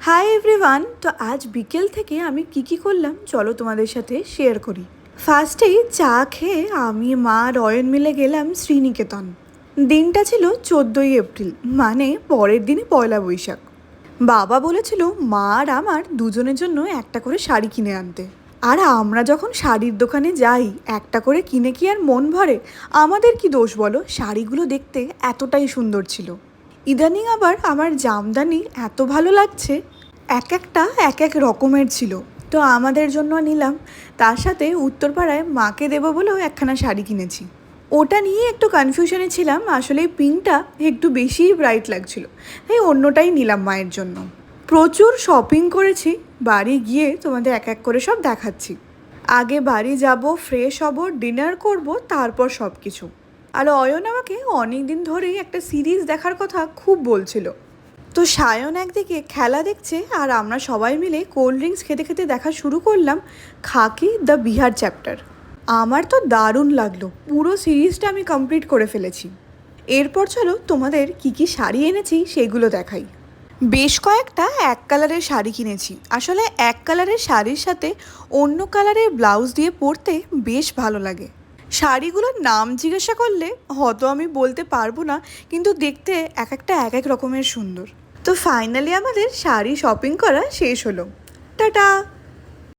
Hi everyone. তো আজ বিকেল থেকে আমি কি করলাম চলো তোমাদের সাথে শেয়ার করি। ফার্স্টেই চা খেয়ে আমি মা রয়ন মিলে গেলাম শ্রীনিকেতন। দিনটা ছিল 14ই এপ্রিল, মানে পরের দিনই পয়লা বৈশাখ। বাবা বলেছিল মা আর আমার দুজনের জন্য একটা করে শাড়ি কিনে আনতে। আর আমরা যখন শাড়ির দোকানে যাই একটা করে কিনে কি আর মন ভরে? আমাদের কি দোষ বলো, শাড়িগুলো দেখতে এতটাই সুন্দর ছিল। ইদানিং আবার আমার জামদানি এত ভালো লাগছে, এক একটা এক এক রকমের ছিল। তো আমাদের জন্য নিলাম, তার সাথে উত্তরপাড়ায় মাকে দেবো বলেও একখানা শাড়ি কিনেছি। ওটা নিয়ে একটু কনফিউশনে ছিলাম, আসলে পিঙ্কটা একটু বেশিই ব্রাইট লাগছিল, তাই অন্যটাই নিলাম মায়ের জন্য। প্রচুর শপিং করেছি, বাড়ি গিয়ে তোমাদের এক এক করে সব দেখাচ্ছি। আগে বাড়ি যাব, ফ্রেশ হব, ডিনার করব, তারপর সব কিছু। আর অয়ন আমাকে অনেক দিন ধরেই একটা সিরিজ দেখার কথা খুব বলছিল। তো সায়ন একদিকে খেলা দেখছে আর আমরা সবাই মিলে কোল্ড ড্রিঙ্কস খেতে খেতে দেখা শুরু করলাম খাকি দ্য বিহার চ্যাপ্টার। আমার তো দারুণ লাগলো, পুরো সিরিজটা আমি কমপ্লিট করে ফেলেছি। এরপর চলো তোমাদের কি শাড়ি এনেছি সেগুলো দেখাই। বেশ কয়েকটা এক কালারের শাড়ি কিনেছি। আসলে এক কালারের শাড়ির সাথে অন্য কালারের ব্লাউজ দিয়ে পরতে বেশ ভালো লাগে। শাড়িগুলোর নাম জিজ্ঞাসা করলে হয়তো আমি বলতে পারবো না, কিন্তু দেখতে এক একটা এক এক রকমের সুন্দর। তো ফাইনালি আমাদের শাড়ি শপিং করা শেষ হলো। টাটা।